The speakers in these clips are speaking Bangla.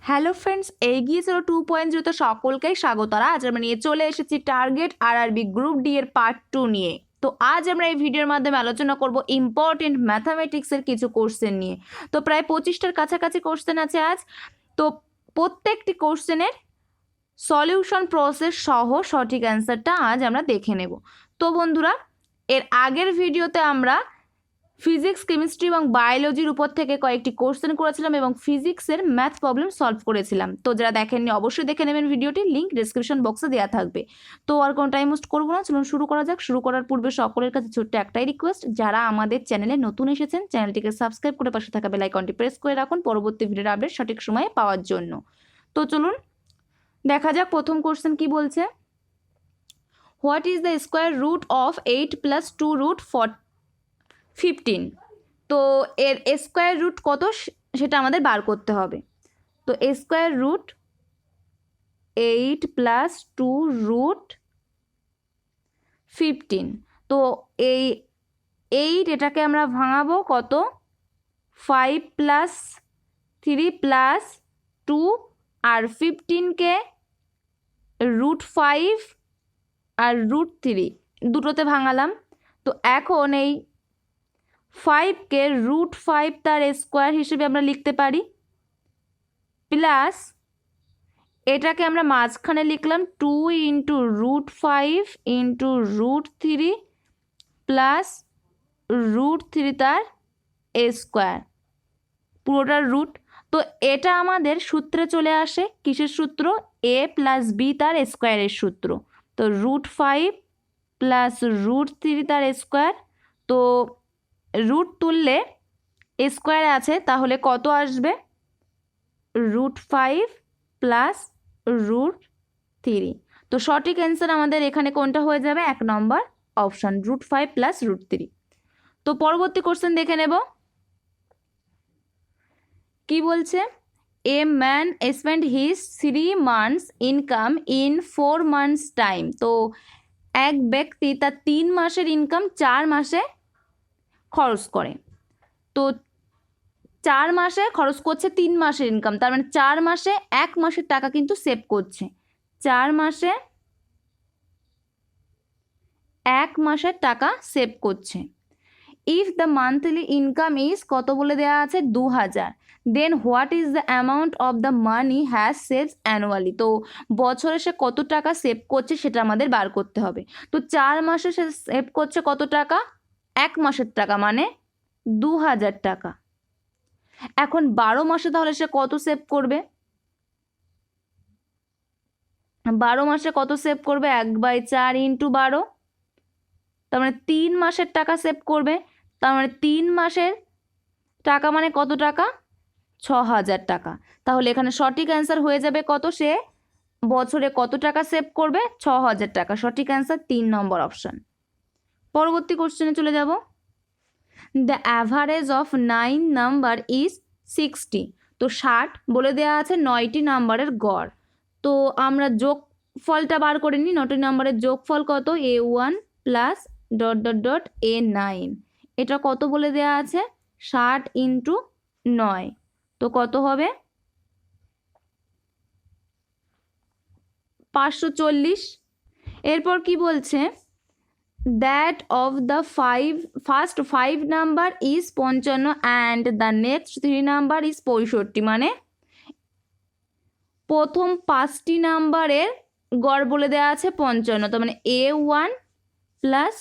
হ্যালো ফ্রেন্ডস, এগিয়ে চলো 2.0 সকলকেই স্বাগত। আজ আমরা নিয়ে চলে এসেছি টার্গেট আরআরবি গ্রুপ ডি এর পার্ট 2 নিয়ে। তো আজ আমরা এই ভিডিওর মাধ্যমে আলোচনা করব ইম্পর্টেন্ট ম্যাথামেটিক্সের কিছু কোশ্চেন নিয়ে। তো প্রায় 25টার কাছাকাছি কোশ্চেন আছে আজ। তো প্রত্যেকটি কোশ্চেনের সলিউশন প্রসেস সহ সঠিক অ্যান্সারটা আজ আমরা দেখে নেব। তো বন্ধুরা, এর আগের ভিডিওতে আমরা ফিজিক্স, কেমিস্ট্রি এবং বায়োলজির উপর থেকে কয়েকটি কোশ্চেন করেছিলাম এবং ফিজিক্সের ম্যাথ প্রবলেম সলভ করেছিলাম। তো যারা দেখেননি অবশ্যই দেখে নেবেন ভিডিওটি, লিঙ্ক ডিসক্রিপশন বক্সে দেওয়া থাকবে। তো আর কোনো টাইম ওয়েস্ট করবো না, চলুন শুরু করা যাক। শুরু করার পূর্বে সকলের কাছে ছোট্ট একটাই রিকোয়েস্ট, যারা আমাদের চ্যানেলে নতুন এসেছেন চ্যানেলটিকে সাবস্ক্রাইব করে পাশে থাকা বেল আইকনটি প্রেস করে রাখুন পরবর্তী ভিডিওর আপডেট সঠিক সময়ে পাওয়ার জন্য। তো চলুন দেখা যাক প্রথম কোশ্চেন কি বলছে। What is the square root of 8 + 2 √ 15? তো এর স্কোয়ার রুট কত সেটা আমাদের বার করতে হবে। তো স্কোয়ার রুট 8 + 2 √ 15। তো এই 8 এটাকে আমরা ভাঙাবো কত, 5 + 3 + 2 আর 15কে √5 আর √3 দুটোতে ভাঙালাম। তো এখন এই 5কে √5 তার স্কোয়ার হিসেবে আমরা লিখতে পারি, প্লাস এটাকে আমরা মাঝখানে লিখলাম 2 × √5 × √3 প্লাস √3 তার স্কোয়ার, পুরোটার রুট। তো এটা আমাদের সূত্রে চলে আসে, কিসের সূত্র? a + b তার স্কোয়ারের সূত্র। তো √5 প্লাস √3 তার স্কোয়ার। তো রুট তুললে স্কোয়ার আছে, তাহলে কত আসবে? √5 প্লাস √3। তো সঠিক অ্যান্সার আমাদের এখানে কোনটা হয়ে যাবে? 1 নম্বর অপশান, √5 প্লাস √3। তো পরবর্তী কোশ্চেন দেখে নেব কি বলছে। A man spend his 3 months income in 4 months time. তো এক ব্যক্তি তার 3 মাসের ইনকাম 4 মাসে খরচ করে। তো 4 মাসে খরচ করছে 3 মাসের ইনকাম, তার মানে 4 মাসে 1 মাসের টাকা কিন্তু সেভ করছে। 4 মাসে 1 মাসের টাকা সেভ করছে। If the monthly income is কত বলে দেওয়া আছে? 2000। Then what is the amount of the money has saves annually. তো বছরে সে কত টাকা সেভ করছে সেটা আমাদের বার করতে হবে। তো 4 মাসে সে সেভ করছে কত টাকা? 1 মাসের টাকা, মানে 2000 টাকা। এখন 12 মাসে তাহলে সে কত সেভ করবে? 12 মাসে কত সেভ করবে? 1/4 × 12, তার মানে 3 মাসের টাকা সেভ করবে। তার মানে 3 মাসের টাকা মানে কত টাকা? 6000 টাকা। তাহলে এখানে সঠিক অ্যান্সার হয়ে যাবে কত? সে বছরে কত টাকা সেভ করবে? 6000 টাকা। সঠিক অ্যান্সার 3 নম্বর অপশান। পরবর্তী কোশ্চেনে চলে যাব। The average of 9 number is 60। তো 60 বলে দেওয়া আছে 9টি নাম্বারের গড়। তো আমরা যোগফলটা বার করে নিই। 9টি নাম্বারের যোগফল কত? a1 plus ... a9। এটা কত বলে দেওয়া আছে? 60 × 9। তো কত হবে? 540। এরপর কি বলছে? That of the first 5 number is 55 and the next 3 number is 65। মানে প্রথম 5টি নাম্বারের গড় বলে দেওয়া আছে 55। তার মানে a1 প্লাস ...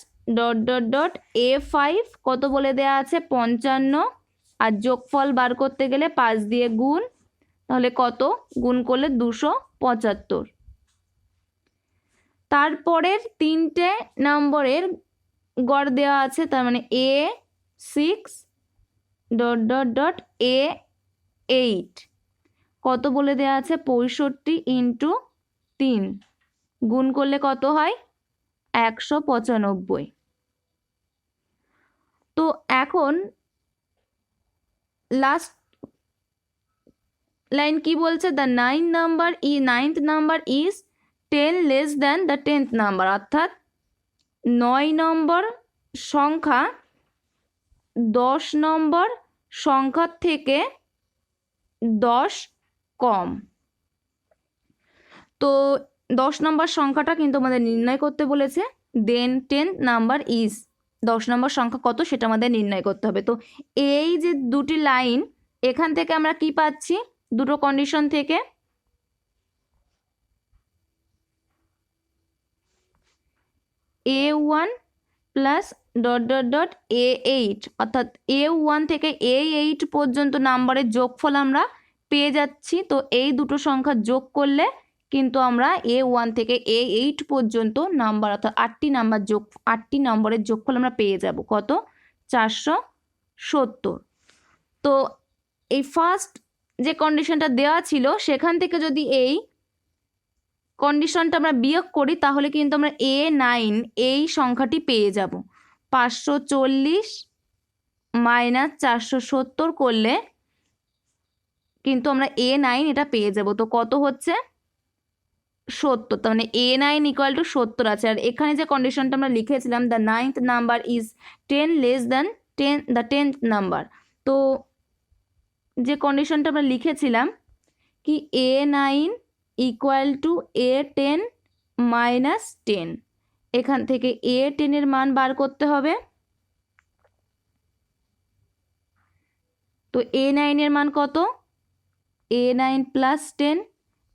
a5 কত বলে দেওয়া আছে? 55। আর যোগফল বার করতে গেলে 5 দিয়ে গুণ, তাহলে কত? গুণ করলে 275। তারপরের 3টে নম্বরের গড় দেওয়া আছে, তার মানে a6 ... a8 কত বলে দেওয়া আছে? 65 × 3, গুণ করলে কত হয়? 195। তো এখন লাস্ট লাইন কি বলছে? The 9th number is 10 less than the 10th number. অর্থাৎ 9 নম্বর সংখ্যা 10 নম্বর সংখ্যার থেকে 10 কম। তো 10 নম্বর সংখ্যাটা কিন্তু আমাদের নির্ণয় করতে বলেছে। দেন 10 নাম্বার ইজ, 10 নম্বর সংখ্যা কত সেটা আমাদের নির্ণয় করতে হবে। তো এই যে দুটি লাইন, এখান থেকে আমরা কি পাচ্ছি, দুটো কন্ডিশন থেকে A1 plus dot dot dot A8, অর্থাৎ A1 থেকে A8 পর্যন্ত নাম্বারের যোগফল আমরা পেয়ে যাচ্ছি। তো এই দুটো সংখ্যা যোগ করলে কিন্তু আমরা A1 থেকে A8 পর্যন্ত নাম্বার, অর্থাৎ 8টি নম্বরের যোগফল আমরা পেয়ে যাব। কত? 470। তো এই ফার্স্ট যে কন্ডিশনটা দেওয়া ছিল সেখান থেকে যদি এই কন্ডিশনটা আমরা বিয়োগ করি তাহলে কিন্তু আমরা A9 এই সংখ্যাটি পেয়ে যাব। 540 মাইনাস 470 করলে কিন্তু আমরা A9 এটা পেয়ে যাব। তো কত হচ্ছে? 70। তার মানে A9 ইকুয়াল টু 70 আছে। আর এখানে যে কন্ডিশনটা আমরা লিখেছিলাম, the 9th number is 10 less than the 10th number. তো যে কন্ডিশনটা আমরা লিখেছিলাম কি A9 equal to A10 minus 10, এখান থেকে A10 এর মান বার করতে হবে। তো A9 এর মান কত? A9 প্লাস 10,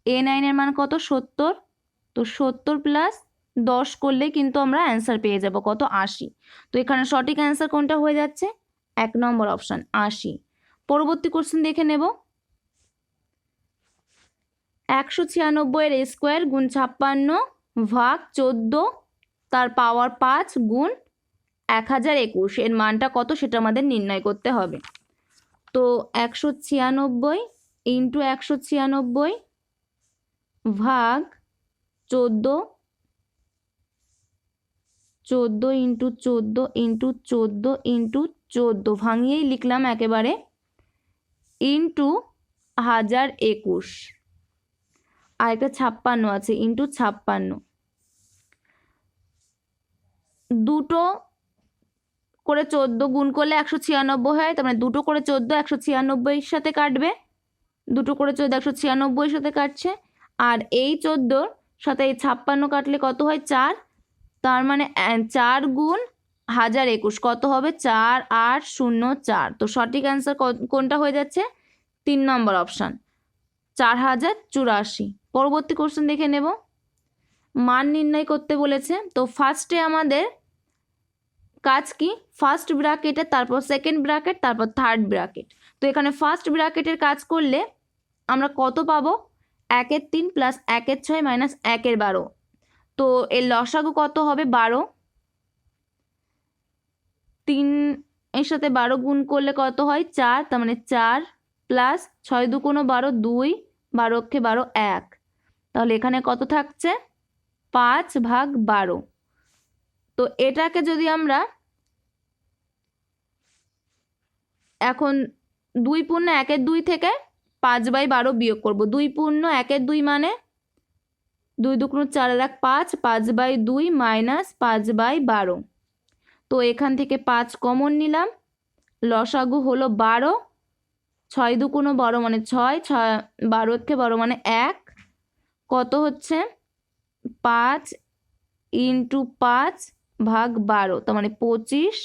A9 এর মান কত? 70। তো 70 প্লাস 10 করলে কিন্তু আমরা অ্যান্সার পেয়ে যাব কত? 80। তো এখানে সঠিক অ্যান্সার কোনটা হয়ে যাচ্ছে? 1 নম্বর অপশান 80। পরবর্তী কোশ্চেন দেখে নেব। 196 এর স্কোয়ার গুণ 56 ভাগ 14 তার পাওয়ার 5 গুণ 1021 এর মানটা কত সেটা আমাদের নির্ণয় করতে হবে। তো 196 ইন্টু 196 ভাগ 14, 14 ইন্টু 14 ইন্টু 14 ইন্টু 14 ভাঙিয়েই লিখলাম একেবারে, ইন্টু 1021, আর একটা 56 আছে, ইন্টু 56। দুটো করে 14 গুণ করলে 196 হয়, তার মানে দুটো করে 14 196 সাথে কাটবে, দুটো করে 14 196 সাথে কাটছে। আর এই 14 সাথে এই 56 কাটলে কত হয়? 4। তার মানে 4 গুণ 1021 কত হবে? 4804। তো সঠিক অ্যান্সার কোনটা হয়ে যাচ্ছে? 3 নম্বর অপশান 4084। পরবর্তী কোশ্চেন দেখে নেব। মান নির্ণয় করতে বলেছে। তো ফার্স্টে আমাদের কাজ কি? ফার্স্ট ব্র্যাকেটে, তারপর সেকেন্ড ব্র্যাকেট, তারপর থার্ড ব্র্যাকেট। তো এখানে ফার্স্ট ব্র্যাকেটের কাজ করলে আমরা কত পাবো? 1 এর 3 প্লাস 1 এর 6 মাইনাস 1 এর 12। তো এর লসাগু কত হবে? 12। 3 এর সাথে 12 গুণ করলে কত হয়? 4। তার মানে 4 প্লাস 6 2 কোনো 12, 2, 12 অক্ষে 12, 1। তাহলে এখানে কত থাকছে? 5 ভাগ 12। তো এটাকে যদি আমরা এখন 2 পূর্ণ 1 এর 2 থেকে 5/12 বিয়োগ করব। 2 পূর্ণ 1 এর 2 মানে 2 2 4 আর 1 5, 5/2 মাইনাস 5/12। তো এখান থেকে 5 কমন নিলাম, লসাগু হলো 12। 6 2 কোনো 12 মানে 6, 12 কে 12 মানে 1। কত হচ্ছে? 5 ইন্টু 5 ভাগ 12, তার মানে 25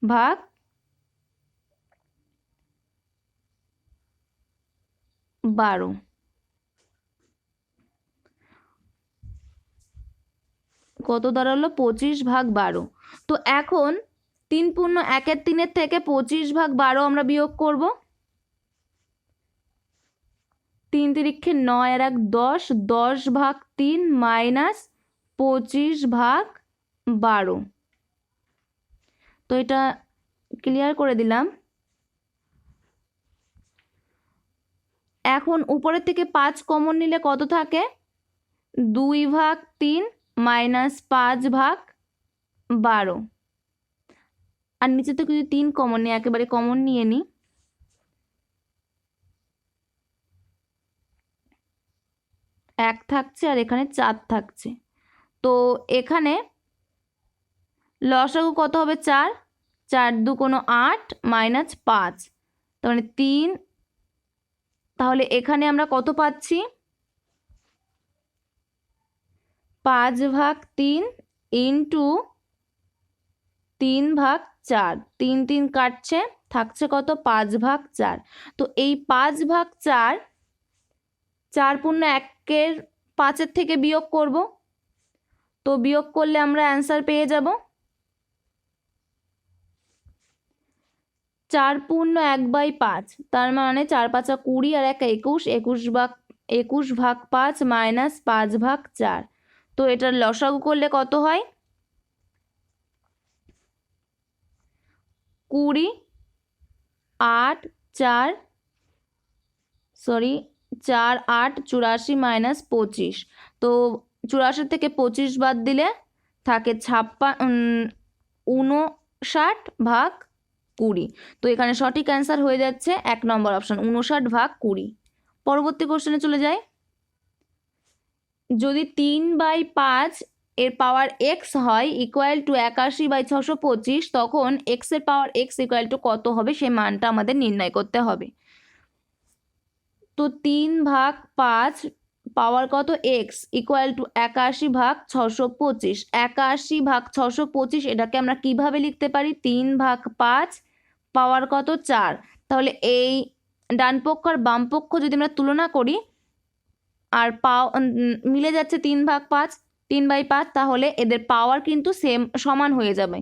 ভাগ 12। কত দাঁড়ালো? 25 ভাগ 12। তো এখন 3 পূর্ণ 1 এর 3 এর থেকে 25 ভাগ 12 আমরা বিয়োগ করব। 3 তিরিক্ষে 9 আর 1 10, 10 ভাগ 3 মাইনাস 25 ভাগ 12। তো এটা ক্লিয়ার করে দিলাম। এখন উপরের থেকে 5 কমন নিলে কত থাকে? 2 ভাগ 3 মাইনাস 5 ভাগ 12। আর নিচে থেকে যদি 3 কমন নিই, একেবারে কমন নিয়ে নিই, 1 থাকছে আর এখানে 4 থাকছে। তো এখানে লসাগু কত হবে? 4, 4 2 কোনো 8 মাইনাস 5, তার মানে 3 তাহলে এখানে আমরা কত পাচ্ছি, 5/3 ইন্টু 3/4, 3 3 কাটছে, থাকছে কত, 5/4। তো এই 5/4 4×1 5-এর থেকে বিয়োগ করব। তো বিয়োগ করলে আমরা অ্যান্সার পেয়ে যাব 4×1/5, তার মানে 4×5 20 আর 1 21, 21/5 মাইনাস 5/4। তো এটার লসাগু করলে কত হয়, 20 8 4 8 84 মাইনাস 25। তো 84 থেকে 25 বাদ দিলে থাকে 59/20। তো এখানে সঠিক অ্যান্সার হয়ে যাচ্ছে 1 নম্বর অপশন, 59/20। পরবর্তী কোশ্চেনে চলে যাই। যদি 3/5 এর পাওয়ার এক্স হয় ইকুয়াল টু 81/625, তখন এক্স এর পাওয়ার এক্স ইকুয়াল টু কত হবে, সেই মানটা আমাদের নির্ণয় করতে হবে। তো 3/5 পাওয়ার কত, এক্স ইকুয়াল টু 81/625। 81/625 এটাকে আমরা কিভাবে লিখতে পারি, 3/5 পাওয়ার কত, 4। তাহলে এই ডান পক্ষ আর বাম পক্ষ যদি আমরা তুলনা করি আর মিলে যাচ্ছে 3/5, তাহলে এদের পাওয়ার কিন্তু সমান হয়ে যাবে।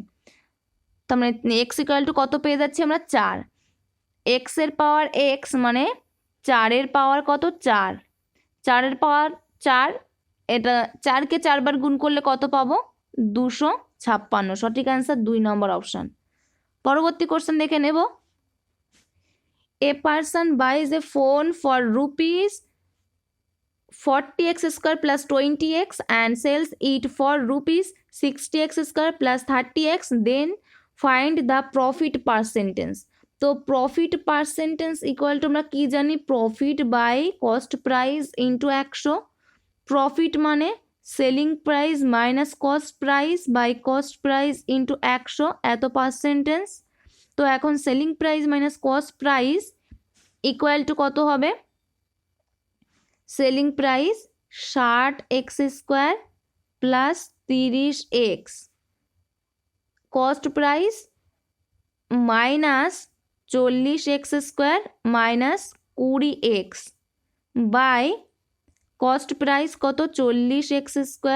তার মানে এক্স ইকুয়াল টু কত পেয়ে যাচ্ছি আমরা, 4। এক্স এর পাওয়ার এক্স মানে 4-এর পাওয়ার কত, 4। 4-এর পাওয়ার 4, এটা 4কে 4 বার গুণ করলে কত পাবো, 256। সঠিক অ্যান্সার 2 নম্বর অপশন। পরবর্তী কোশ্চেন দেখে নেব। A person বাইজ A phone for ₹40x² plus 20x and sells it for ₹60x² plus 30x, then find the profit percentage। তো প্রফিট পার্সেন্টেজ ইকুয়াল টু আমরা কি জানি, profit by cost price into 100। Profit মানে selling price minus cost price by cost price into 100, এত পার্সেন্টেজ। তো এখন selling price minus cost price equal to কত হবে, selling price 60x² plus 30x, cost price minus 40x² minus 20x by cost price কত, 40x²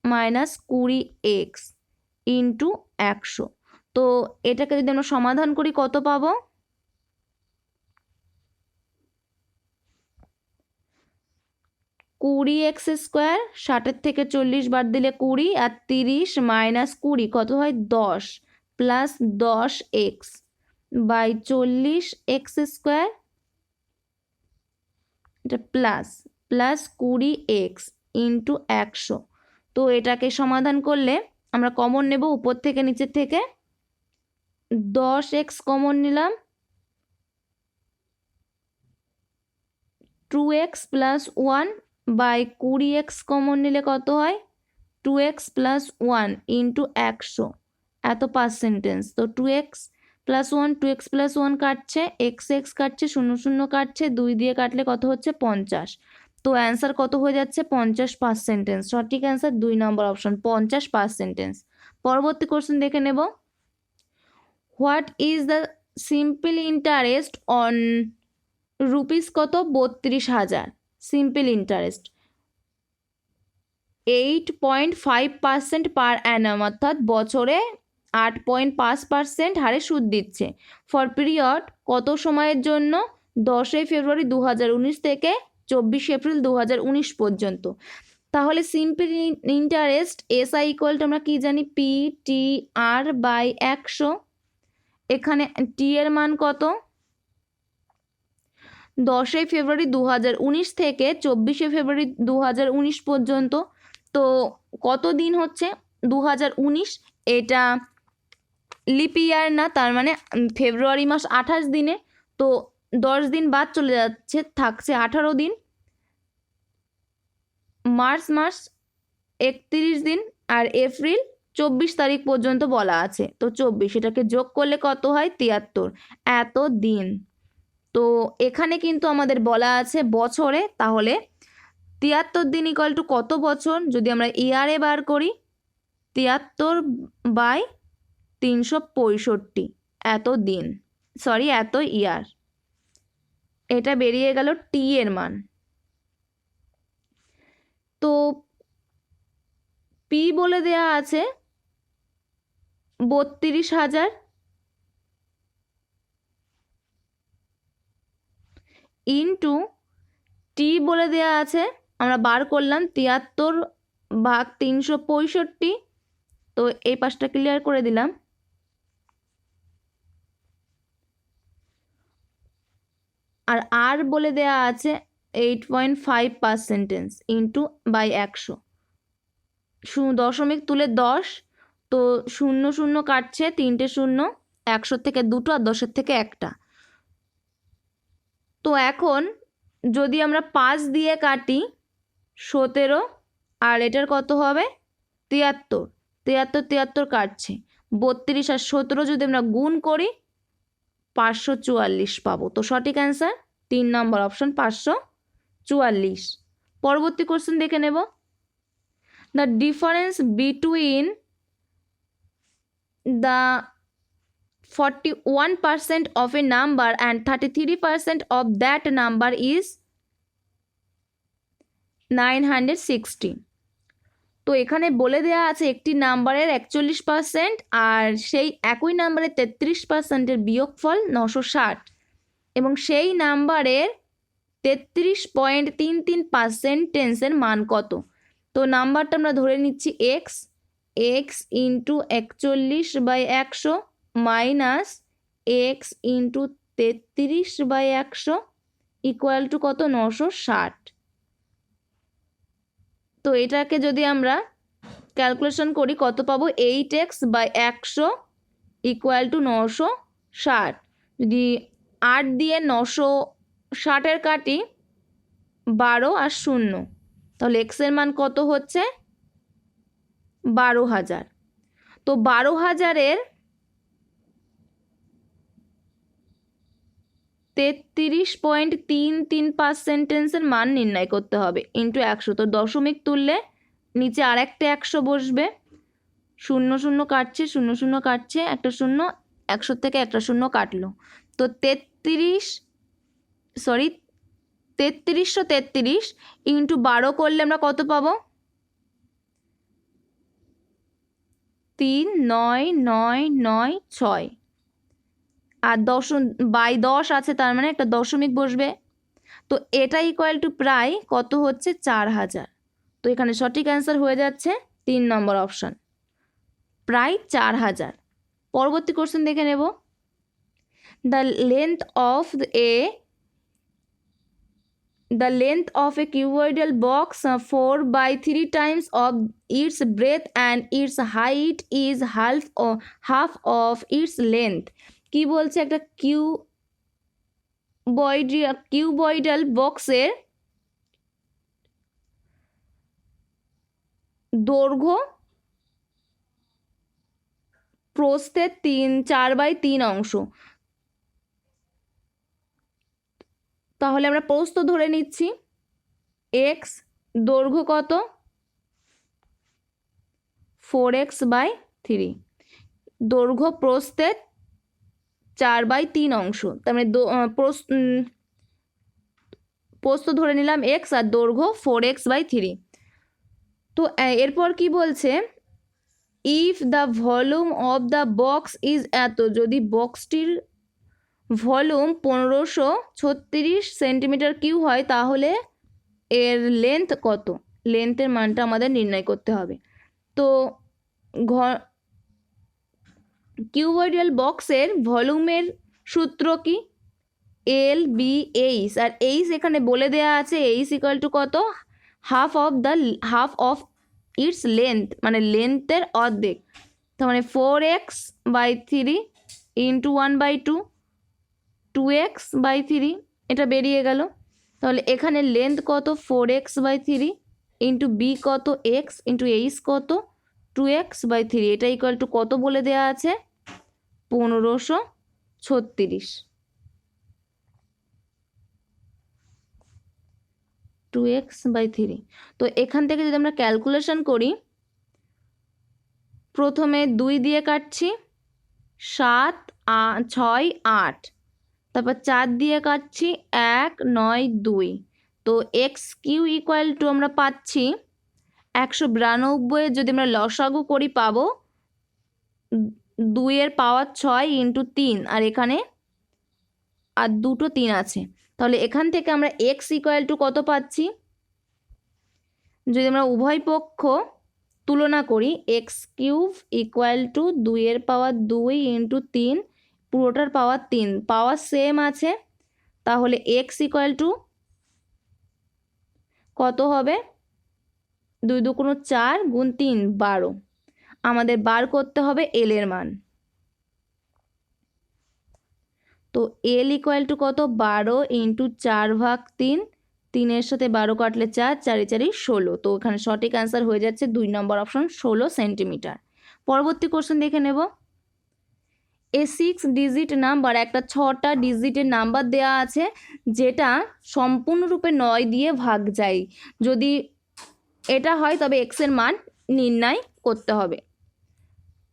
মাইনাস 20x ইন্টু 100। তো এটাকে যদি আমরা সমাধান করি কত পাবো, 20x² 60-এর থেকে 40 বাদ দিলে 20 আর 30 মাইনাস 20 কত হয়, 10 প্লাস 10x বাই 40x², এটা প্লাস 20x ইন্টু 100। তো এটাকে সমাধান করলে আমরা কমন নেব উপর থেকে নিচের থেকে, 10x কমন নিলাম, 2x plus 1 by 20x common নিলে কত হয়, 2x প্লাস 1 ইন্টু 100, এত পার্সেন্টেজ। তো 2x প্লাস 1 2x প্লাস 1 কাটছে, x কাটছে, 0 0 কাটছে, 2 দিয়ে কাটলে কত হচ্ছে, 50। তো অ্যান্সার কত হয়ে যাচ্ছে, 50%। সঠিক অ্যান্সার 2 নম্বর অপশন, 50%। পরবর্তী কোশ্চেন দেখে নেব। What is the simple interest on rupees কত, 32,000, সিম্পল ইন্টারেস্ট 8.5% পার অ্যানাম, অর্থাৎ বছরে 8.5% হারে সুদ দিচ্ছে। ফর পিরিয়ড কত সময়ের জন্য, 10 ফেব্রুয়ারি 2019 থেকে 24 এপ্রিল 2019 পর্যন্ত। তাহলে simple interest SI equal to আমরা কি জানি, PTR বাই 100। এখানে টি এর মান কত, 10 ফেব্রুয়ারি 2019 থেকে 24 ফেব্রুয়ারি 2019 পর্যন্ত। তো কত দিন হচ্ছে, 2019, এটা লিপ ইয়ার না, তার মানে ফেব্রুয়ারি মাস 28 দিনে, তো 10 দিন বাদ চলে যাচ্ছে, থাকছে 18 দিন। মার্চ মাস 31 দিন আর এপ্রিল 24 তারিখ পর্যন্ত বলা আছে। তো 24, এটাকে যোগ করলে কত হয়, 73, এত দিন। তো এখানে কিন্তু আমাদের বলা আছে বছরে, তাহলে 73 দিন ইকুয়াল টু কত বছর? যদি আমরা ইয়ারে বার করি 73/365 এত দিন, সরি এত ইয়ার, এটা বেরিয়ে গেল টি এর মান। তো পি বলে দেয়া আছে 32,000 ইন্টু টি বলে দেয়া আছে, আমরা বার করলাম 73/365। তো এই পাশটা ক্লিয়ার করে দিলাম। আর আর বলে দেয়া আছে 8.5% ইন্টু বাই 100, দশমিক তুলে 10, তো 0 0 কাটছে, 3টে 0, 100 থেকে 2টো আর 10-এর থেকে 1টা। তো এখন যদি আমরা 5 দিয়ে কাটি 17, আর এটার কত হবে 73, 73 কাটছে, 32 আর 17 যদি আমরা গুণ করি 544 পাবো। তো সঠিক অ্যান্সার 3 নম্বর অপশন 544। পরবর্তী কোশ্চেন দেখে নেব। The difference between the 41% of a number and 33% of that number is 960। তো এখানে বলে দেওয়া আছে একটি নাম্বারের 41% আর সেই একই নাম্বারের 33%-এর বিয়োগফল 960, এবং সেই নাম্বারের 33.33%-এর মান কত? তো নাম্বারটা আমরা ধরে নিচ্ছি x, x into 41/100 minus x into 33/100 equal to কত? 960। তো এটাকে যদি আমরা ক্যালকুলেশন করি কত পাবো? 8x/100 equal to 960। যদি 8 দিয়ে 960-এর কাটি 12 আর 0, তাহলে এক্সের মান কত হচ্ছে? 12,000। তো 12,000-এর 33.33%-এর মান নির্ণয় করতে হবে ইন্টু 100। তো দশমিক তুললে নিচে আর একটা 100 বসবে, 0 0 কাটছে, 0 0 কাটছে, একটা 0, 100 থেকে একটা 0 কাটলো। তো 3333 ইন্টু 12 করলে আমরা কত পাবো? 39996। আর 10/10 আছে, তার মানে একটা দশমিক বসবে। তো এটা ইকুয়াল টু প্রায় কত হচ্ছে? 4000। তো এখানে সঠিক অ্যান্সার হয়ে যাচ্ছে 3 নম্বর অপশান, প্রায় 4000। পরবর্তী কোশ্চেন দেখে নেব। The length of A cuboidal box 4/3 times of its breadth and its height is half of its length। কি বলছে? একটা কিউবয়েডাল বক্সের দৈর্ঘ্য প্রস্থের 4/3 অংশ। তাহলে আমরা প্রস্থ ধরে নিচ্ছি এক্স, দৈর্ঘ্য কত? 4x/3, দৈর্ঘ্য প্রস্থের 4/3 অংশ, তার মানে প্রস্থ ধরে নিলাম এক্স আর দৈর্ঘ্য 4x/3। তো এরপর কি বলছে? If the volume of the box is এত, যদি বক্সটির ভলিউম 1536 সেন্টিমিটার কিউ হয়, তাহলে এর লেন্থ কত? লেন্থের মানটা আমাদের নির্ণয় করতে হবে। তো কিউবয়েডাল বক্সের ভলিউমের সূত্র কি? LBH, আর এইচ এখানে বলে দেয়া আছে এইচ ইকুয়াল টু কত? হাফ অফ ইটস লেন্থ, মানে লেন্থের অর্ধেক। তার মানে 4x/3 ইন্টু 1/2, 2x/3, এটা বেরিয়ে গেল। তাহলে এখানে লেন্থ কত? 4x/3 ইন্টু বি কত? এক্স ইন্টু এইচ কত? 2x/3। এটা ইকুয়াল টু কত বলে দেয়া আছে? 1536। 2x/3। তো এখান থেকে যদি আমরা ক্যালকুলেশন করি, প্রথমে 2 দিয়ে কাটছি, 7 6 8, তারপর 4 দিয়ে কাটছি, 1 9 2। তো x³ = আমরা পাচ্ছি 192। যদি আমরা লসাগু করি পাবো 2 এর পাওয়ার 6 × 3, আর এখানে আর দুটো 3 আছে। তাহলে এখান থেকে আমরা x = কত পাচ্ছি, যদি আমরা উভয় পক্ষ তুলনা করি, x³ = 2 এর পাওয়ার 2 × 3, পুরোটার পাওয়ার 3, পাওয়ার সেম আছে। তাহলে x = কত হবে, 2 2 4 × 3 12। আমাদের বার করতে হবে l এর মান। তো l = কত, 12 × 4/3, 3 এর সাথে 12 কাটলে 4, 4 4 16। তো এখানে সঠিক অ্যান্সার হয়ে যাচ্ছে 2 নম্বর অপশন, 16 সেন্টিমিটার। পরবর্তী কোশ্চেন দেখে নেব। এ 6 ডিজিট নাম্বার, একটা 6টা ডিজিটের নাম্বার দেওয়া আছে যেটা সম্পূর্ণরূপে 9 দিয়ে ভাগ যায়। যদি এটা হয় তবে x এর মান নির্ণয় করতে হবে।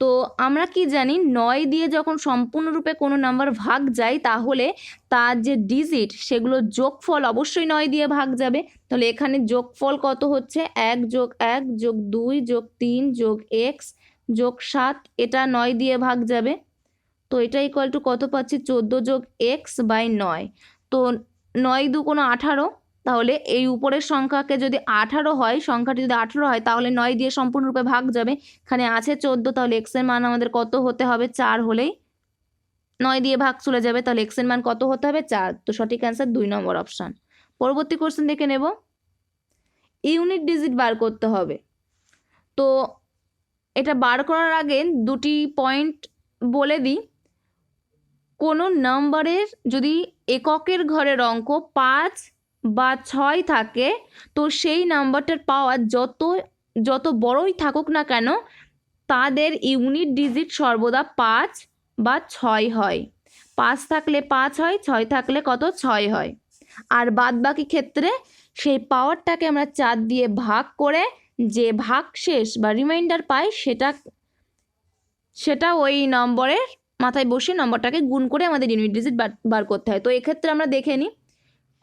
তো আমরা কি জানি, 9 দিয়ে যখন সম্পূর্ণরূপে কোনো নাম্বার ভাগ যায় তাহলে তার যে ডিজিট সেগুলো যোগফল অবশ্যই 9 দিয়ে ভাগ যাবে। তাহলে এখানে যোগফল কত হচ্ছে, 1 + 1 + 2 + 3 + x + 7, এটা 9 দিয়ে ভাগ যাবে। তো এটা = কত পাচ্ছি, 14 + x/9। তো 9 2 18। তাহলে এই উপরের সংখ্যাকে যদি 18 হয়, সংখ্যাটি যদি 18 হয় তাহলে 9 দিয়ে সম্পূর্ণরূপে ভাগ যাবে। এখানে আছে 14, তাহলে x এর মান আমাদের কত হতে হবে, 4 হলেই 9 দিয়ে ভাগ চলে যাবে। তাহলে x এর মান কত হতে হবে, 4। তো সঠিক অ্যান্সার 2 নম্বর অপশান। পরবর্তী কোশ্চেন দেখে নেব। ইউনিট ডিজিট বার করতে হবে। তো এটা বার করার আগে দুটি পয়েন্ট বলে দিই। কোনো নাম্বারের যদি এককের ঘরের অঙ্ক 5 বা 6 থাকে, তো সেই নাম্বারটার পাওয়ার যত বড়ই থাকুক না কেন, তাদের ইউনিট ডিজিট সর্বদা 5 বা 6 হয়। 5 থাকলে 5 হয়, 6 থাকলে কত, 6 হয়। আর বাদবাকি ক্ষেত্রে সেই পাওয়ারটাকে আমরা 4 দিয়ে ভাগ করে যে ভাগশেষ বা রিমাইন্ডার পাই, সেটা ওই নম্বরের মাথায় বসে নম্বরটাকে গুণ করে আমাদের ইউনিট ডিজিট বার করতে হয়। তো এক্ষেত্রে আমরা দেখে নিই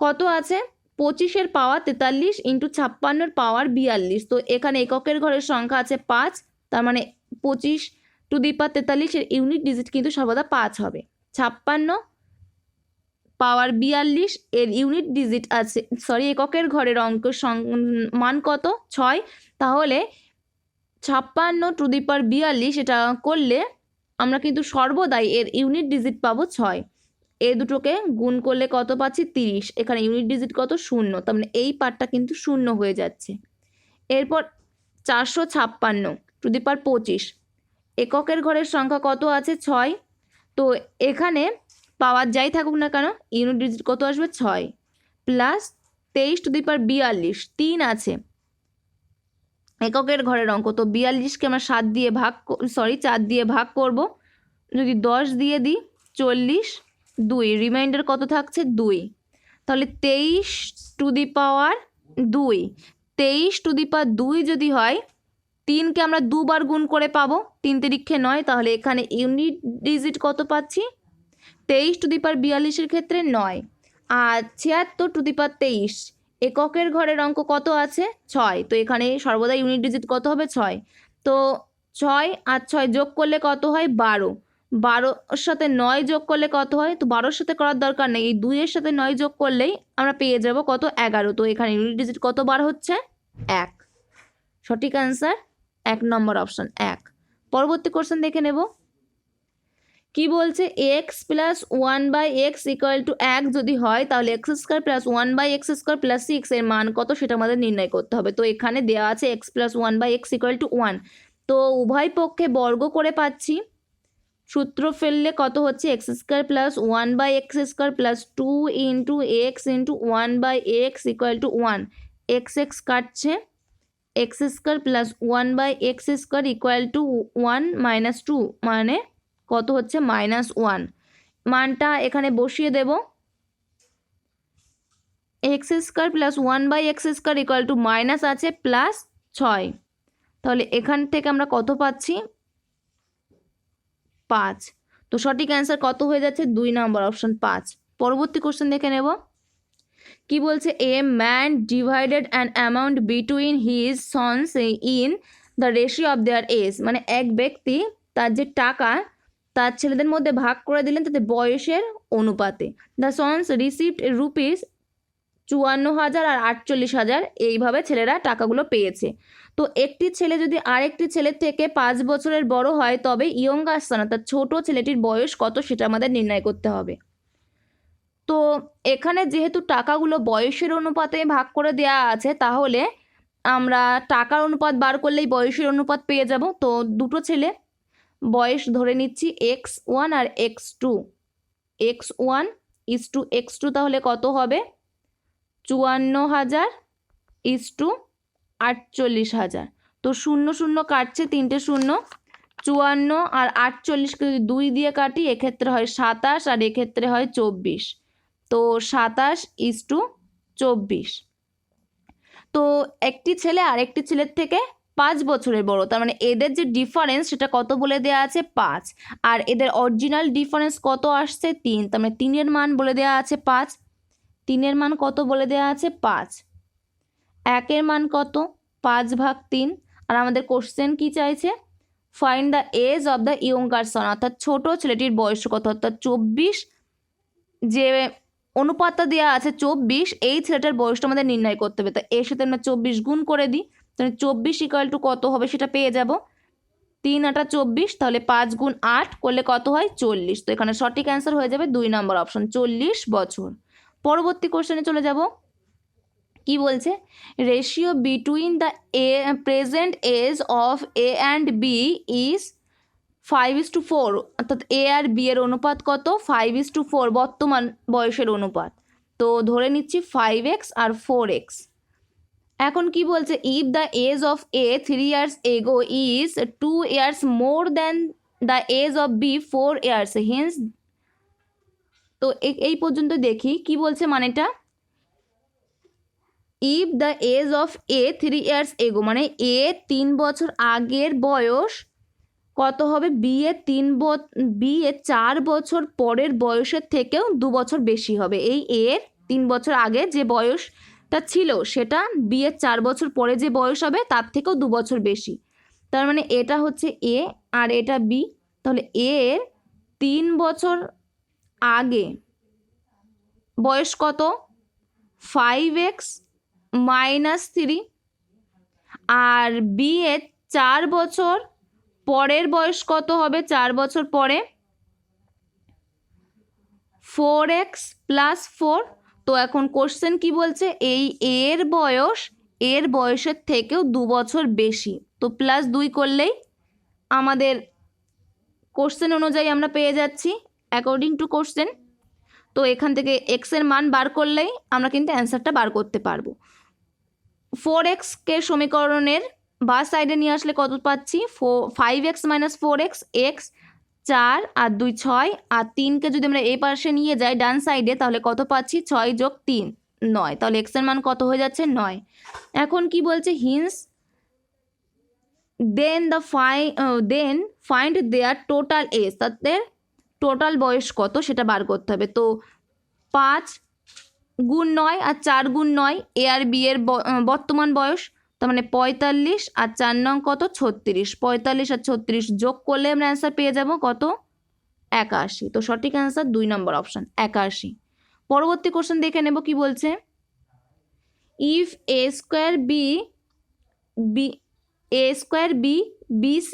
কত আছে, 25 এর পাওয়ার 43 × 56 এর পাওয়ার 42। তো এখানে এককের ঘরের সংখ্যা আছে 5, তার মানে 25⁻43 এর ইউনিট ডিজিট কিন্তু সর্বদা 5 হবে। 56 পাওয়ার 42 এর ইউনিট ডিজিট আছে, এককের ঘরের অঙ্কের মান কত, 6। তাহলে 56⁻42 এটা করলে আমরা কিন্তু সর্বদাই এর ইউনিট ডিজিট পাবো 6। এই দুটোকে গুণ করলে কত পাচ্ছি, 30। এখানে ইউনিট ডিজিট কত, 0। তার মানে এই পার্টটা কিন্তু 0 হয়ে যাচ্ছে। এরপর 456⁻25, এককের ঘরের সংখ্যা কত আছে, 6। তো এখানে পাওয়ার যাই থাকুক না কেন, ইউনিট ডিজিট কত আসবে, 6 প্লাস 23⁻42, 3 আছে এককের ঘরের অঙ্ক। তো 42কে আমরা 4 দিয়ে ভাগ করব। যদি 10 দিয়ে দিই, 40, 2, রিমাইন্ডার কত থাকছে, 2। তাহলে 23⁻2, 23⁻2 যদি হয়, 3কে আমরা 2 বার গুণ করে পাবো, 3 তিরিক্ষে 9। তাহলে এখানে ইউনিট ডিজিট কত পাচ্ছি, 23⁻42 এর ক্ষেত্রে 9। আর 76⁻23, এককের ঘরের অঙ্ক কত আছে, 6। তো এখানে সর্বদা ইউনিট ডিজিট কত হবে, 6। তো 6 আর 6 যোগ করলে কত হয়, 12। 12-র সাথে 9 যোগ করলে কত হয়, তো 12-র সাথে করার দরকার নেই, এই 2-এর সাথে 9 যোগ করলেই আমরা পেয়ে যাব কত, 11। তো এখানে ইউনিট ডিজিট কত বার হচ্ছে, 1। সঠিক অ্যান্সার 1 নম্বর অপশান, 1। পরবর্তী কোশ্চেন দেখে নেব। কি বলছে, x + 1/x = 1 যদি হয় তাহলে x² + 1/x² + 6 এর মান কত, সেটা আমাদের নির্ণয় করতে হবে। তো এখানে দেওয়া আছে x + 1/x = 1। তো উভয় পক্ষে বর্গ করে পাচ্ছি, সূত্র ফেললে কত হচ্ছে, x² + 1/x² + 2 × x × 1/x = 1। x কাটছে, x² + 1/x² = 1 - 2, মানে কত হচ্ছে, -1। মানটা এখানে বসিয়ে দেব। X square plus 1/x square equal to minus আছে প্লাস 6, তাহলে এখান থেকে আমরা কত পাচ্ছি 5। তো সঠিক অ্যান্সার কত হয়ে যাচ্ছে 2 নম্বর অপশন 5। পরবর্তী কোশ্চেন দেখে নেব কি বলছে, a man divided an amount between his sons in the ratio of their age, মানে এক ব্যক্তি তার যে টাকা তার ছেলেদের মধ্যে ভাগ করে দিলেন তাদের বয়সের অনুপাতে। দ্য সন্স রিসিভড রুপিস 54,000 আর 48,000, এইভাবে ছেলেরা টাকাগুলো পেয়েছে। তো একটি ছেলে যদি আরেকটি ছেলের থেকে 5 বছরের বড় হয় তবে ইয়ঙ্গার সন অর্থাৎ ছোট ছেলেটির বয়স কত সেটা আমাদের নির্ণয় করতে হবে। তো এখানে যেহেতু টাকাগুলো বয়সের অনুপাতে ভাগ করে দেওয়া আছে, তাহলে আমরা টাকার অনুপাত বার করলেই বয়সের অনুপাত পেয়ে যাব। তো দুটো ছেলে বয়স ধরে নিচ্ছি x1 R x2, x1 is to x2, তাহলে কত হবে 54,000 ইস টু 48,000। তো 0 0 কাটছে, 3টে 0, 54 আর 48কে যদি 2 দিয়ে কাটি এক্ষেত্রে হয় 27 আর এক্ষেত্রে হয় 24, তো 27 ইস টু 24। তো একটি ছেলে আরেকটি ছেলের থেকে 5 বছরের বড়, তার মানে এদের যে ডিফারেন্স সেটা কত বলে দেওয়া আছে 5, আর এদের অরিজিনাল ডিফারেন্স কত আসছে 3, তার মানে 3 এর মান বলে দেওয়া আছে 5, 3 এর মান কত বলে দেওয়া আছে 5, 1 এর মান কত 5/3। আর আমাদের কোশ্চেন কি চাইছে, find the age of the younger son, অর্থাৎ ছোট ছেলেটির বয়স কত, অর্থাৎ 24 যে অনুপাতটা দেওয়া আছে 24, এই ছেলেটার বয়সটা আমাদের নির্ণয় করতে হবে। তো এর সাথে আমরা 24 গুণ করে দিই, তাহলে 24 ইকুয়াল টু কত হবে সেটা পেয়ে যাব 3 8 24, তাহলে 5 গুণ 8 করলে কত হয় 40। তো এখানে সঠিক অ্যান্সার হয়ে যাবে 2 নম্বর অপশন 40 বছর। পরবর্তী কোশ্চেনে চলে যাব, কি বলছে, ratio between the present age of A and B is 5:4, অর্থাৎ এ আর বি এর অনুপাত কত 5:4 বর্তমান বয়সের অনুপাত। তো ধরে নিচ্ছি 5x আর 4x। এখন কি বলছে, if the age of A 3 years ago is 2 years more than the age of B 4 years hence. তো এই পর্যন্ত দেখি কি বলছে মানেটা, if the age of A 3 years ago মানে এ 3 বছর আগের বয়স কত হবে বি এর 4 বছর পরের বয়সের থেকেও 2 বছর বেশি হবে। এই এর 3 বছর আগে যে বয়সটা ছিল সেটা বি এর 4 বছর পরে যে বয়স হবে তার থেকেও 2 বছর বেশি। তার মানে এটা হচ্ছে এ আর এটা বি, তাহলে এর 3 বছর আগে বয়স কত 5x - 3, আর বি এর 4 বছর পরের বয়স কত হবে 4 বছর পরে 4x + 4। তো এখন কোশ্চেন কি বলছে, এই এর বয়সের থেকেও 2 বছর বেশি, তো +2 করলেই আমাদের কোশ্চেন অনুযায়ী আমরা পেয়ে যাচ্ছি অ্যাকর্ডিং টু কোশ্চেন। তো এখান থেকে x এর মান বার করলেই আমরা কিন্তু অ্যান্সারটা বার করতে পারবো। 4xকে সমীকরণের বা সাইডে নিয়ে আসলে কত পাচ্ছি 5x - 4x, x 4 আর 2 6, আর 3কে যদি আমরা এই পাশে নিয়ে যাই ডান সাইডে তাহলে কত পাচ্ছি 6 + 3 9, তাহলে x এর মান কত হয়ে যাচ্ছে 9। এখন কি বলছে, হিন্স দেন ফাইন্ড দেয়ার টোটাল এজ, তাদের টোটাল বয়স কত সেটা বার করতে হবে। তো 5 গুণ 9 আর 4 গুণ 9 এ আর বি এর বর্তমান বয়স, তার মানে 45 আর 4 নং কত 36, 45 আর 36 যোগ করলে আমরা অ্যান্সার পেয়ে যাব কত 81। তো সঠিক অ্যান্সার 2 নম্বর অপশন 81। পরবর্তী কোশ্চেন দেখে নেব কি বলছে, if a square b c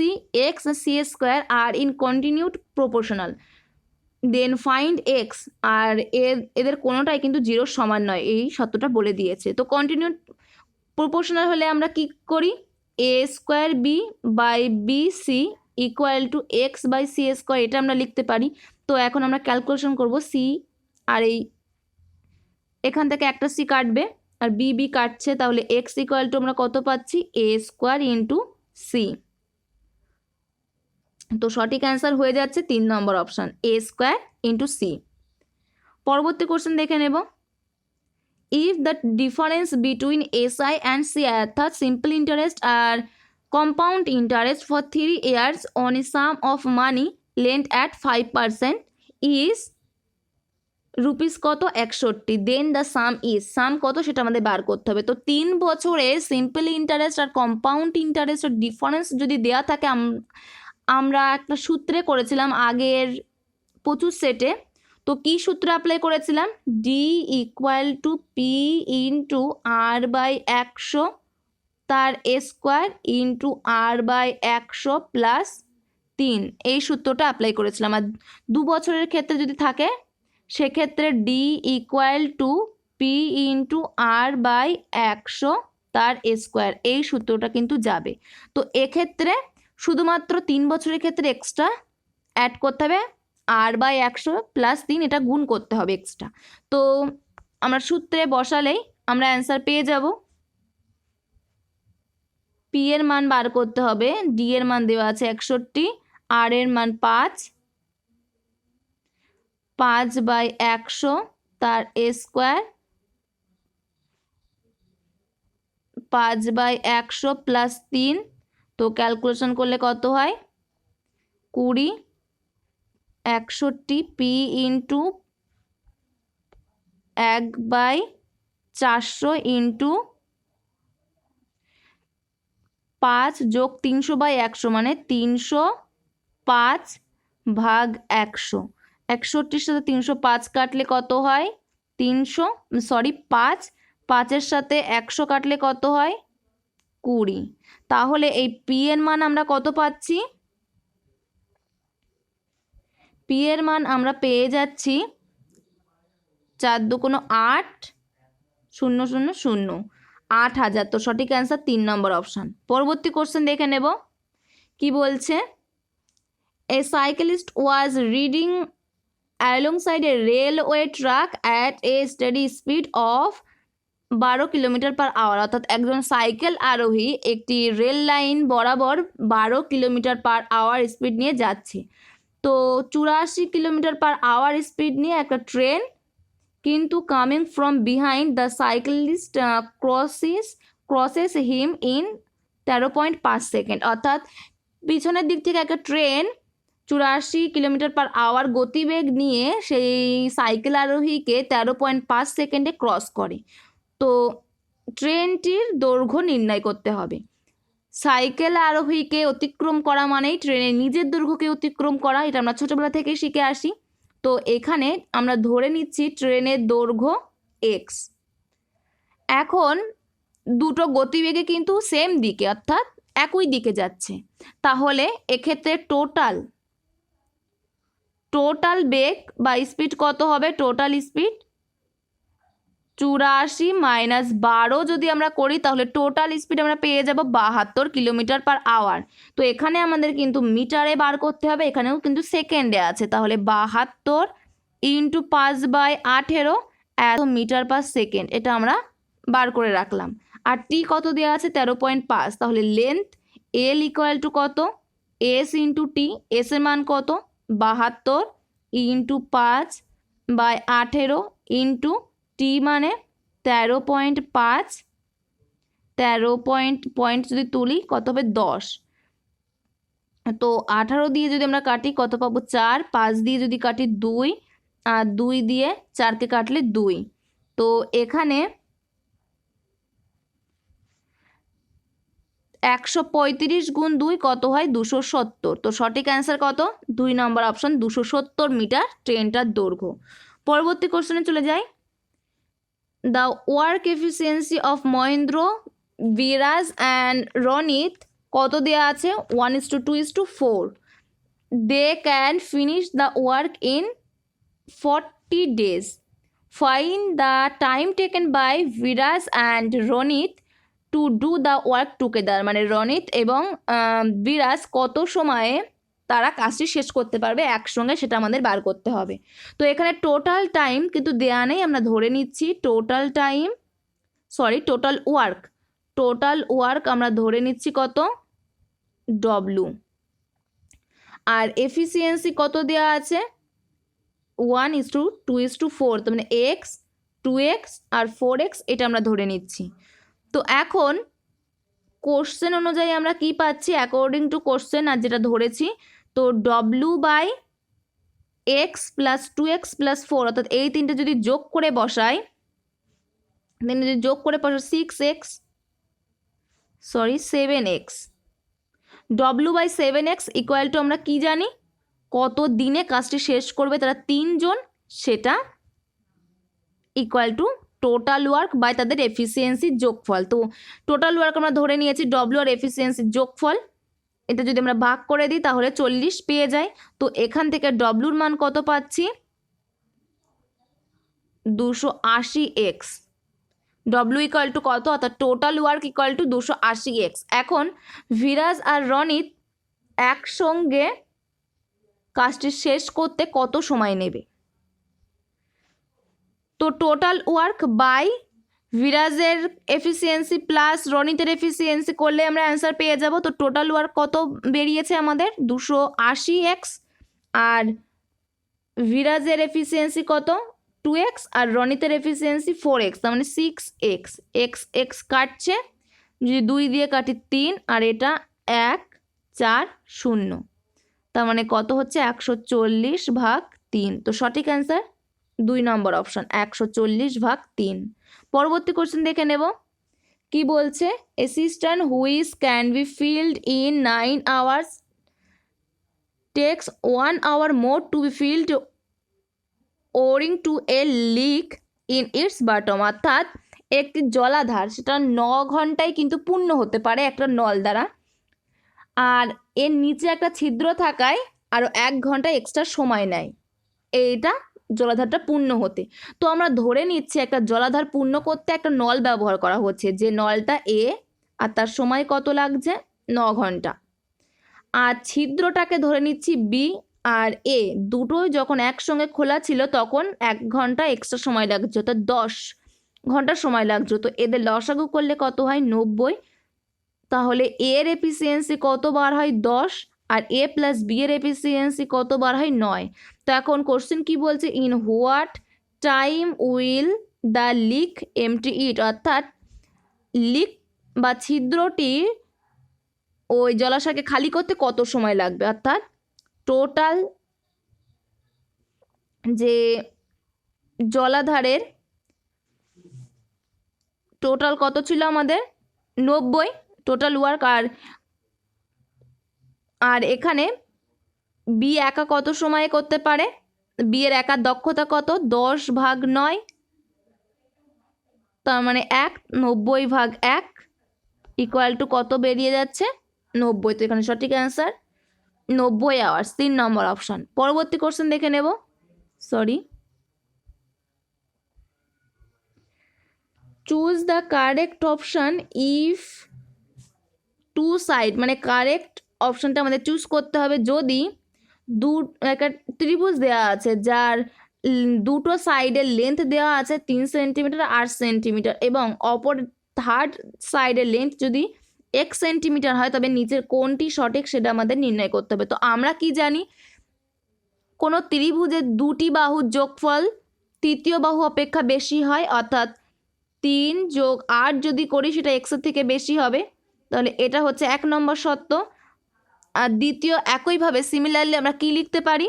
x c square are in continued proportional then find x, আর এদের কোনোটাই কিন্তু 0 সমান নয়, এই সত্যটা বলে দিয়েছে। তো কন্টিনিউ প্রপোর্শনাল হলে আমরা কি করি, a² b / bc = x / c², এটা আমরা লিখতে পারি। তো এখন আমরা ক্যালকুলেশন করব সি, আর এই এখান থেকে একটা সি কাটবে আর বি কাটছে, তাহলে x = আমরা কত পাচ্ছি a² × c। তো সঠিক অ্যান্সার হয়ে যাচ্ছে 3 নম্বর অপশান a² × c। পরবর্তী কোশ্চেন দেখে নেব, if the difference between SI and CI অর্থাৎ simple interest আর compound interest for 3 years on a sum of money lent at 5% is rupees কত 61, দেন দ্য সাম ইজ, সাম কত সেটা আমাদের বার করতে হবে। তো 3 বছরে সিম্পল ইন্টারেস্ট আর কম্পাউন্ড ইন্টারেস্টের ডিফারেন্স যদি দেওয়া থাকে, আমরা একটা সূত্রে করেছিলাম আগের 25 সেটে। তো কি সূত্র অ্যাপ্লাই করেছিলাম, D equal to P into R by 100 তার square into R by 100 plus 3, এই সূত্রটা অ্যাপ্লাই করেছিলাম। আর 2 বছরের ক্ষেত্রে যদি থাকে সেক্ষেত্রে D equal to P into R by 100 তার স্কোয়ার, এই সূত্রটা কিন্তু যাবে। তো এক্ষেত্রে শুধুমাত্র 3 বছরের ক্ষেত্রে এক্সট্রা অ্যাড করতে হবে আর বাই 100 প্লাস 3, এটা গুণ করতে হবে এক্সট্রা। তো আমরা সূত্রে বসালেই আমরা অ্যান্সার পেয়ে যাব। পি এর মান বার করতে হবে, ডি এর মান দেওয়া আছে 61, আর এর মান 5 বাই 100 তার স্কোয়ার, 5 বাই 100 প্লাস 3, তো ক্যালকুলেশন করলে কত হয় 20, 61 পি ইন্টু 1/400 ইন্টু 5 যোগ 300 বাই 100 মানে 305 ভাগ 100। 61 সাথে 305 কাটলে কত হয় 5, 5-এর সাথে 100 কাটলে কত হয় 20। তাহলে এই পি এর মান আমরা কত পাচ্ছি, পি এর মান আমরা পেয়ে যাচ্ছি 4 দুগুণ 8, 0 0 0, 8000। তো সঠিক অ্যান্সার 3 নম্বর অপশান। পরবর্তী কোশ্চেন দেখে নেব কি বলছে। A cyclist was riding alongside a railway track at a steady speed of 12 kilometre per hour, অর্থাৎ একজন সাইকেল আরোহী একটি রেল লাইন বরাবর 12 কিলোমিটার পার আওয়ার স্পিড নিয়ে যাচ্ছে। তো 84 কিলোমিটার পার আওয়ার স্পিড নিয়ে একটা ট্রেন কিন্তু coming from behind the cyclist crosses him in 13.5 second, অর্থাৎ পিছনের দিক থেকে একটা ট্রেন 84 কিলোমিটার পার আওয়ার গতিবেগ নিয়ে সেই সাইকেল আরোহীকে 13.5 সেকেন্ডে ক্রস করে। তো ট্রেনটির দৈর্ঘ্য নির্ণয় করতে হবে। সাইকেল আরোহীকে অতিক্রম করা মানেই ট্রেনের নিজের দৈর্ঘ্যকে অতিক্রম করা, এটা আমরা ছোটোবেলা থেকেই শিখে আসি। তো এখানে আমরা ধরে নিচ্ছি ট্রেনের দৈর্ঘ্য এক্স। এখন দুটো গতিবেগে কিন্তু সেম দিকে অর্থাৎ একই দিকে যাচ্ছে, তাহলে এক্ষেত্রে টোটাল বেগ বা স্পিড কত হবে, টোটাল স্পিড 84 মাইনাস 12 যদি আমরা করি তাহলে টোটাল স্পিড আমরা পেয়ে যাব 72 কিলোমিটার পার আওয়ার। তো এখানে আমাদের কিন্তু মিটারে বার করতে হবে, এখানেও কিন্তু সেকেন্ডে আছে, তাহলে 72 ইন্টু 5/18 এত মিটার পার সেকেন্ড, এটা আমরা বার করে রাখলাম। আর টি কত দেওয়া আছে 13.5, তাহলে লেন্থ এল ইকুয়াল টু কত এস ইন্টু টি, এস এর মান কত 72 ইন্টু 5/18 ইন্টু টি মানে 13.5, 13 পয়েন্ট যদি তুলি কত হবে 10। তো 18 দিয়ে যদি আমরা কাটি কত পাবো 4, 5 দিয়ে যদি কাটি 2, আর 2 দিয়ে 4কে কাটলে 2। তো এখানে 135 গুণ 2 কত হয় 270। তো সঠিক অ্যান্সার কত 2 নম্বর অপশন 270 মিটার ট্রেনটার দৈর্ঘ্য। পরবর্তী কোশ্চেনে চলে যাই। The work efficiency of Mahindra, Viraj and Ronit কত দেওয়া আছে 1:2:4, they can finish the work in 40 days. Find the time taken by Viraj and Ronit to do the work together, মানে রনিত এবং বিরাজ কত সময়ে তারা কাজটি শেষ করতে পারবে একসঙ্গে, সেটা আমাদের বার করতে হবে। তো এখানে টোটাল টাইম কিন্তু দেয়া নেই, আমরা ধরে নিচ্ছি টোটাল ওয়ার্ক আমরা ধরে নিচ্ছি কত ডব্লু। আর এফিসিয়েন্সি কত দেওয়া আছে 1:2:4, তো মানে এক্স 2x আর 4x এটা আমরা ধরে নিচ্ছি। তো এখন কোশ্চেন অনুযায়ী আমরা কি পাচ্ছি, অ্যাকর্ডিং টু কোশ্চেন আর যেটা ধরেছি, তো w/x প্লাস 2x প্লাস 4 অর্থাৎ এই তিনটে যদি যোগ করে বসাই, 7x, w/7x ইকুয়াল টু আমরা কি জানি, কত দিনে কাজটি শেষ করবে তারা 3 জন, সেটা equal to total work by তাদের এফিসিয়েন্সির যোগফল। তো টোটাল ওয়ার্ক আমরা ধরে নিয়েছি ডব্লিউ আর এফিসিয়েন্সির যোগফল, এটা যদি আমরা ভাগ করে দিই তাহলে 40 পেয়ে যাই। তো এখান থেকে ডব্লিউর মান কত পাচ্ছি, 280x। ডব্লিউ ইকুয়াল টু কত, অর্থাৎ total work equal to 280x। এখন ভিরাজ আর রনিত একসঙ্গে কাজটি শেষ করতে কত সময় নেবে, তো টোটাল ওয়ার্ক বাই ভিরাজের এফিসিয়েন্সি প্লাস রনিতের এফিসিয়েন্সি করলে আমরা অ্যান্সার পেয়ে যাব। তো টোটাল ওয়ার্ক কত বেরিয়েছে আমাদের, 280x, আর ভিরাজের এফিসিয়েন্সি কত, 2x, আর রনিতের এফিসিয়েন্সি 4x, তার মানে 6x। x কাটছে, যদি 2 দিয়ে কাটি 3, আর এটা 1 4 0, তার মানে কত হচ্ছে 140/3। তো সঠিক অ্যান্সার 2 নম্বর অপশন, 140/3। পরবর্তী কোশ্চেন দেখে নেব কি বলছে, a cistern which can be filled in 9 hours takes 1 hour more to be filled ওরিং to a leak in its bottom. অর্থাৎ একটি জলাধার সেটা 9 ঘন্টায় কিন্তু পূর্ণ হতে পারে একটা নল দ্বারা, আর এর নিচে একটা ছিদ্র থাকায় আরও 1 ঘন্টা এক্সট্রা সময় নেয় এইটা জলাধারটা পূর্ণ হতে। তো আমরা ধরে নিচ্ছি একটা জলাধার পূর্ণ করতে একটা নল ব্যবহার করা হচ্ছে, যে নলটা এ, আর তার সময় কত লাগছে 9 ঘন্টা, আর ছিদ্রটাকে ধরে নিচ্ছি বি আর এ, দুটোই যখন একসঙ্গে খোলা ছিল তখন 1 ঘন্টা এক্সট্রা সময় লাগছে, অর্থাৎ 10 ঘন্টা সময় লাগছে। তো এদের লসাগু করলে কত হয় 90, তাহলে এর এফিসিয়েন্সি কত বার হয় 10, আর এ প্লাস বি এর এফিসিয়েন্সি কত বার হয় 9। তো এখন কোশ্চেন কি বলছে, in what time will the leak empty it, অর্থাৎ লিক বা ছিদ্রটি ওই জলাশয়কে খালি করতে কত সময় লাগবে, অর্থাৎ টোটাল যে জলাধারের টোটাল কত ছিল আমাদের 90 টোটাল ওয়ার্ক, আর এখানে বি একা কত সময়ে করতে পারে, বি এর একার দক্ষতা কত 10/9, তার মানে 90/1 ইকুয়াল টু কত বেরিয়ে যাচ্ছে 90। তো এখানে সঠিক অ্যান্সার 90 আওয়ার্স, 3 নম্বর অপশান। পরবর্তী কোশ্চেন দেখে নেব, choose the correct option if two side, মানে কারেক্ট অপশানটা আমাদের চুজ করতে হবে যদি একটা ত্রিভুজ দেওয়া আছে যার দুটো সাইডের লেন্থ দেওয়া আছে 3 সেন্টিমিটার 8 সেন্টিমিটার, এবং অপর থার্ড সাইডের লেন্থ যদি 1 সেন্টিমিটার হয়, তবে নিচের কোনটি সঠিক সেটা আমাদের নির্ণয় করতে হবে। তো আমরা কি জানি, কোনো ত্রিভুজের দুটি বাহুর যোগফল তৃতীয় বাহু অপেক্ষা বেশি হয়, অর্থাৎ 3 + 8 যদি করি সেটা এক্সের থেকে বেশি হবে, তাহলে এটা হচ্ছে 1 নম্বর সত্য। আর দ্বিতীয় একইভাবে সিমিলারলি আমরা কি লিখতে পারি,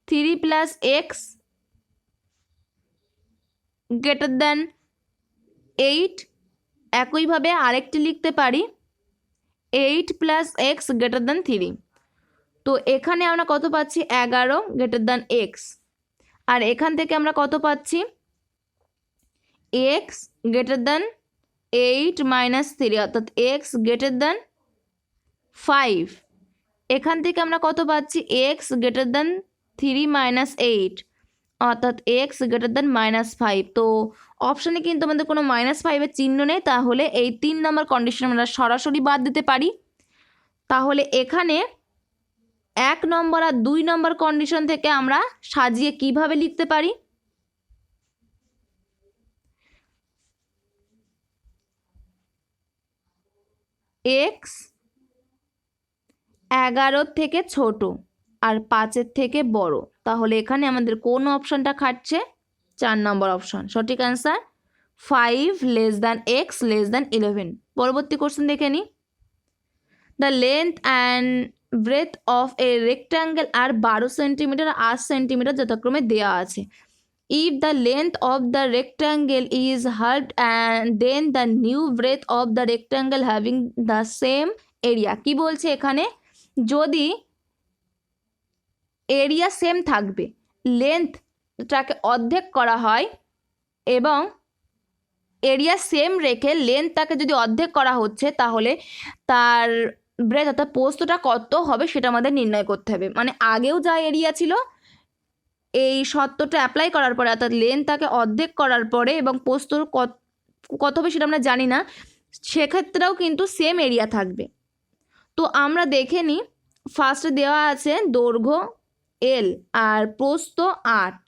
3 + x > 8, একইভাবে আরেকটি লিখতে পারি 8 + x > 3। তো এখানে আমরা কত পাচ্ছি 11 > x, আর এখান থেকে আমরা কত পাচ্ছি x > 8 - 3, অর্থাৎ x > 5। এখান থেকে আমরা কত পাচ্ছি x > 3 - 8, অর্থাৎ x > -5। তো অপশানে কিন্তু আমাদের কোনো -5-এর চিহ্ন নেই, তাহলে এই 3 নম্বর কন্ডিশন আমরা সরাসরি বাদ দিতে পারি। তাহলে এখানে 1 নম্বর আর 2 নম্বর কন্ডিশন থেকে আমরা সাজিয়ে কিভাবে লিখতে পারি, x 11 থেকে ছোট আর 5 থেকে বড়, তাহলে এখানে আমাদের কোন অপশানটা খাটছে 4 নম্বর অপশন সঠিক answer 5 less than X less than 11। পরবর্তী কোশ্চেন দেখে নিই। The length and breadth of a rectangle are 12 centimetre 8 centimetre যথাক্রমে দেওয়া আছে। If the length of the rectangle is halved and then the new breadth of the rectangle having the same area, কি বলছে এখানে, যদি এরিয়া সেম থাকবে, লেন্থটাকে অর্ধেক করা হয় এবং এরিয়া সেম রেখে লেন্থটাকে যদি অর্ধেক করা হচ্ছে, তাহলে তার ব্রেথ অর্থাৎ প্রস্থটা কত হবে সেটা আমাদের নির্ণয় করতে হবে। মানে আগেও যা এরিয়া ছিল, এই শর্তটা অ্যাপ্লাই করার পরে অর্থাৎ লেন্থটাকে অর্ধেক করার পরে এবং প্রস্থর কত হবে সেটা আমরা জানি না, সেক্ষেত্রেও কিন্তু সেম এরিয়া থাকবে। তো আমরা দেখে নিই, ফার্স্টে দেওয়া আছে দৈর্ঘ্য এল আর প্রস্থ 8,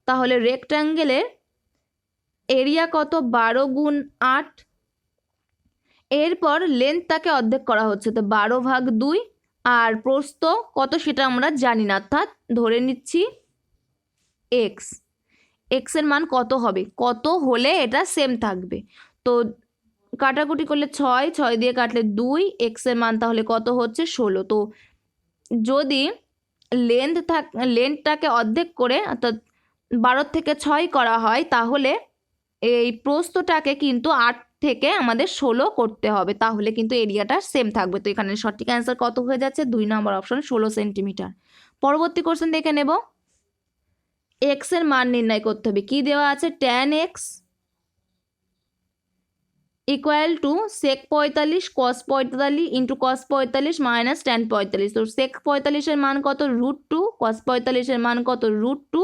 তাহলে রেক্ট্যাঙ্গেলের এরিয়া কত 12 গুণ 8। এরপর লেন্থটাকে অর্ধেক করা হচ্ছে, তো 12/2 আর প্রস্থ কত সেটা আমরা জানি না, অর্থাৎ ধরে নিচ্ছি এক্স। এক্সের মান কত হবে, কত হলে এটা সেম থাকবে। তো কাটাকুটি করলে 6 দিয়ে কাটলে 2, এক্সের মান তাহলে কত হচ্ছে 16। তো যদি লেন্থটাকে অর্ধেক করে অর্থাৎ 12 থেকে 6 করা হয়, তাহলে এই প্রস্থটাকে কিন্তু 8 থেকে আমাদের 16 করতে হবে, তাহলে কিন্তু এরিয়াটা সেম থাকবে। তো এখানে সঠিক অ্যান্সার কত হয়ে যাচ্ছে 2 নম্বর অপশন 16 সেন্টিমিটার। পরবর্তী কোশ্চেন দেখে নেব। এক্স এর মান নির্ণয় করতে হবে। কি দেওয়া আছে, tan x equal to sec 45 cos 45 into cos 45 minus tan 45। তো sec 45 এর মান কত √2, cos 45 এর মান কত √2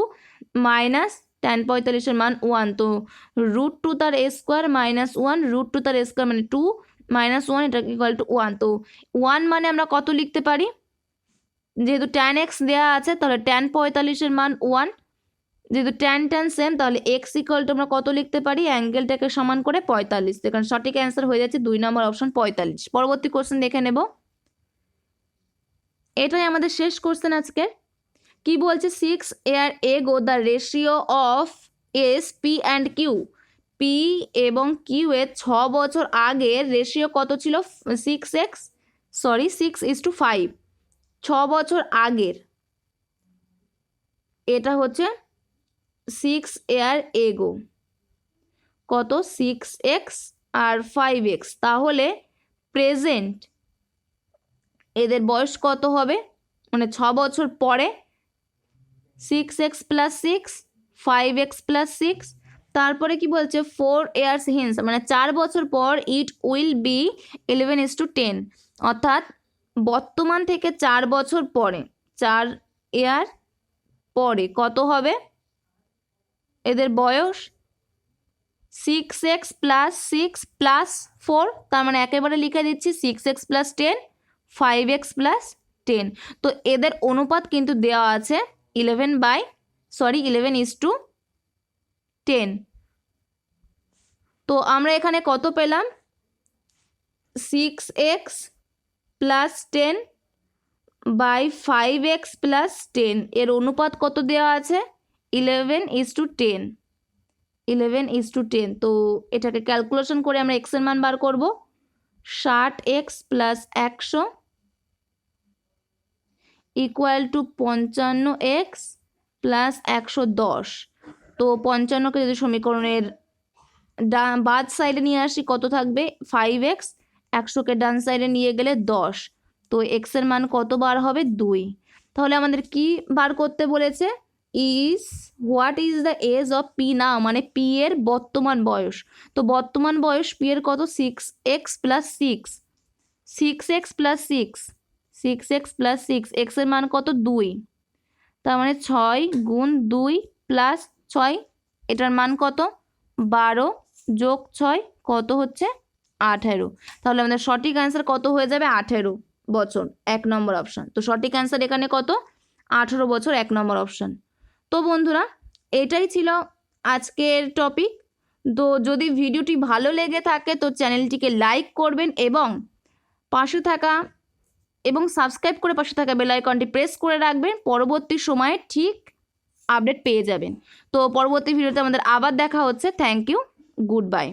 মাইনাস tan 45 এর মান 1। তো √2 তার স্কোয়ার মাইনাস 1, √2 তার স্কোয়ার মানে 2 মাইনাস 1, এটা ইকুয়াল টু 1। তো 1 মানে আমরা কত লিখতে পারি, যেহেতু tan x দেওয়া আছে তাহলে tan 45 এর মান 1, যেহেতু tan সেম তাহলে এক্স ইকুয়াল টু আমরা কত লিখতে পারি, অ্যাঙ্গেলটাকে সমান করে 45। এখানে সঠিক অ্যান্সার হয়ে যাচ্ছে 2 নম্বর অপশন 45। পরবর্তী কোশ্চেন দেখে নেব, এটাই আমাদের শেষ কোশ্চেন আজকে। কি বলছে, 6 year ago the ratio of S, P and Q, P এবং Q এর 6 বছর আগের রেশিও কত ছিল, 6:5। 6 বছর আগের, এটা হচ্ছে 6 year ago, কত 6x আর 5x, তাহলে প্রেজেন্ট এদের বয়স কত হবে, মানে 6 বছর পরে 6x + 6 5x + 6, তারপরে কি বলছে 4 years hence, মানে 4 বছর পর ইট উইল বি 11:10, অর্থাৎ বর্তমান থেকে 4 বছর পরে 4 ইয়ার পরে কত হবে এদের বয়স, 6x + 6 + 4, তার মানে একেবারে লিখে দিচ্ছি 6x + 10 5x + 10। তো এদের অনুপাত কিন্তু দেওয়া আছে 11:10। তো আমরা এখানে কত পেলাম, 6x + 10 বাই 5x + 10, এর অনুপাত কত দেওয়া আছে 11:10। 11:10। তো এটাকে ক্যালকুলেশন করে আমরা এক্স এর মান বার করব, 60x + 100 ইকুয়াল টু 55x + 110। তো 55কে যদি সমীকরণের বাদ সাইডে নিয়ে আসি কত থাকবে 5x, 100কে ডান সাইডে নিয়ে গেলে 10। তো এক্স এর মান কত বার হবে 2। তাহলে আমাদের কি বার করতে বলেছে, what is the age of P now, মানে পি এর বর্তমান বয়স। তো বর্তমান বয়স পি এর কত 6x + 6, 6x + 6, 6x + 6, এক্স এর মান কত 2, তার মানে 6 গুণ 2 + 6, এটার মান কত 12 যোগ 6 কত হচ্ছে 18। তাহলে আমাদের সঠিক অ্যান্সার কত হয়ে যাবে 18 বছর, 1 নম্বর অপশান। তো সঠিক অ্যান্সার এখানে কত 18 বছর, 1 নম্বর অপশান। তো বন্ধুরা এটাই ছিল আজকের টপিক। তো যদি ভিডিওটি ভালো লেগে থাকে তো চ্যানেলটিকে লাইক করবেন এবং সাবস্ক্রাইব করে পাশে থাকা বেল আইকনটি প্রেস করে রাখবেন। পরবর্তী সময়ে ঠিক আপডেট পেয়ে যাবেন। তো পরবর্তী ভিডিওতে আমাদের আবার দেখা হচ্ছে। Thank you, good bye.